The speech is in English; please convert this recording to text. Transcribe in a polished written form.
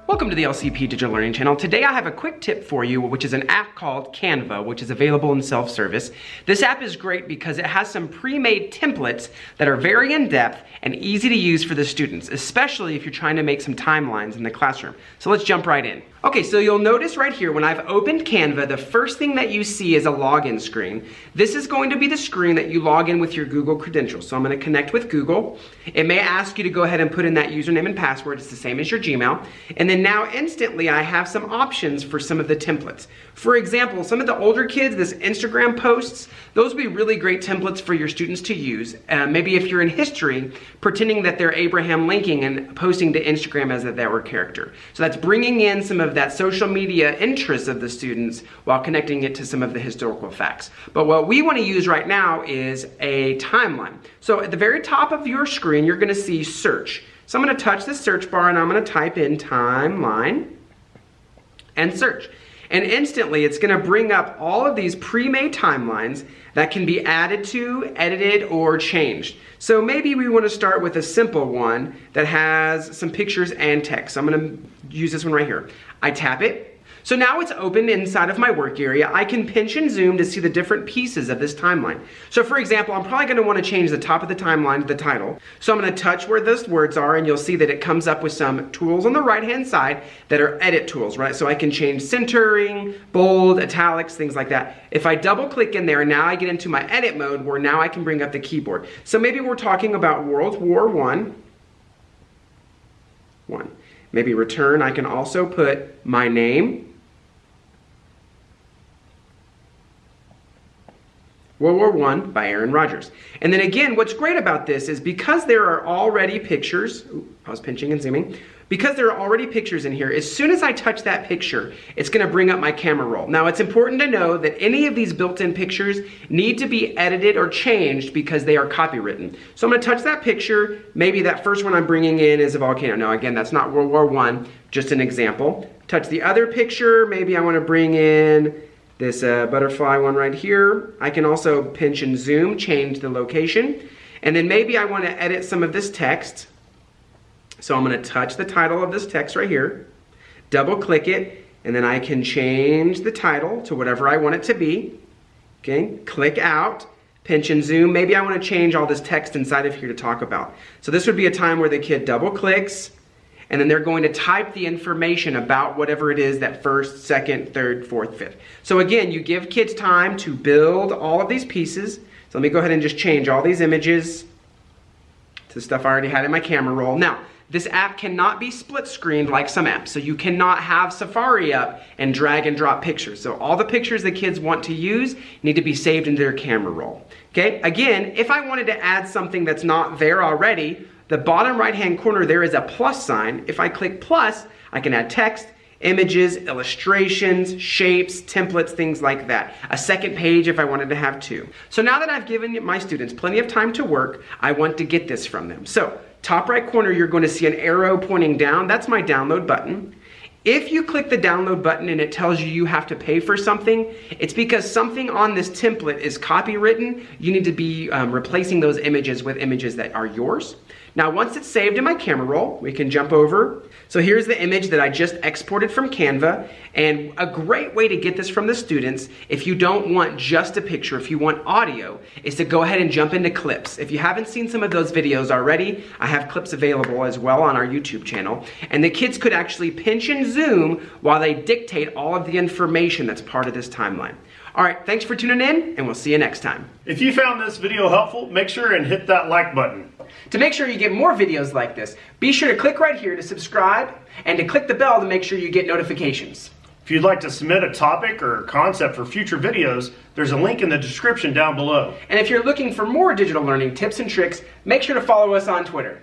Welcome to the LCP Digital Learning Channel. Today I have a quick tip for you, which is an app called Canva, which is available in self-service. This app is great because it has some pre-made templates that are very in-depth and easy to use for the students, especially if you're trying to make some timelines in the classroom. So let's jump right in. Okay, so you'll notice right here when I've opened Canva, the first thing that you see is a login screen. This is going to be the screen that you log in with your Google credentials. So I'm going to connect with Google. It may ask you to go ahead and put in that username and password. It's the same as your Gmail. And then now instantly I have some options for some of the templates. For example, some of the older kids, this Instagram posts, those would be really great templates for your students to use. Maybe if you're in history, pretending that they're Abraham Lincoln and posting to Instagram as if that were a character. So that's bringing in some of that social media interest of the students while connecting it to some of the historical facts. But what we want to use right now is a timeline. So at the very top of your screen, you're going to see search. So I'm going to touch the search bar and I'm going to type in timeline and search. And instantly it's going to bring up all of these pre-made timelines that can be added to, edited, or changed. So maybe we want to start with a simple one that has some pictures and text. So I'm going to use this one right here. I tap it. So now it's open inside of my work area. I can pinch and zoom to see the different pieces of this timeline. So for example, I'm probably going to want to change the top of the timeline to the title. So I'm going to touch where those words are and you'll see that it comes up with some tools on the right hand side that are edit tools, right? So I can change centering, bold, italics, things like that. If I double click in there, now I get into my edit mode where now I can bring up the keyboard. So maybe we're talking about World War I. Maybe return, I can also put my name. World War I by Aaron Rodgers. And then again, what's great about this is because there are already pictures, I was pinching and zooming, because there are already pictures in here, as soon as I touch that picture, it's going to bring up my camera roll. Now it's important to know that any of these built-in pictures need to be edited or changed because they are copywritten. So I'm going to touch that picture. Maybe that first one I'm bringing in is a volcano. Now again, that's not World War I, just an example. Touch the other picture. Maybe I want to bring in this butterfly one right here. I can also pinch and zoom, change the location. And then maybe I want to edit some of this text. So I'm going to touch the title of this text right here, double click it, and then I can change the title to whatever I want it to be. Okay, click out, pinch and zoom. Maybe I want to change all this text inside of here to talk about. So this would be a time where the kid double clicks, and then they're going to type the information about whatever it is that first, second, third, fourth, fifth. So again, you give kids time to build all of these pieces. So let me go ahead and just change all these images to stuff I already had in my camera roll. Now, this app cannot be split screened like some apps. So you cannot have Safari up and drag and drop pictures. So all the pictures the kids want to use need to be saved into their camera roll. Okay, again, if I wanted to add something that's not there already, the bottom right-hand corner there is a plus sign. If I click plus, I can add text, images, illustrations, shapes, templates, things like that. A second page if I wanted to have two. So now that I've given my students plenty of time to work, I want to get this from them. So top right corner, you're going to see an arrow pointing down. That's my download button. If you click the download button and it tells you have to pay for something, it's because something on this template is copywritten. You need to be replacing those images with images that are yours. Now, once it's saved in my camera roll, we can jump over. So here's the image that I just exported from Canva. And a great way to get this from the students, if you don't want just a picture, if you want audio, is to go ahead and jump into clips. If you haven't seen some of those videos already, I have clips available as well on our YouTube channel. And the kids could actually pinch and zoom while they dictate all of the information that's part of this timeline. All right, thanks for tuning in, and we'll see you next time. If you found this video helpful, make sure and hit that like button. To make sure you get more videos like this, be sure to click right here to subscribe and to click the bell to make sure you get notifications. If you'd like to submit a topic or concept for future videos, there's a link in the description down below. And if you're looking for more digital learning tips and tricks, make sure to follow us on Twitter.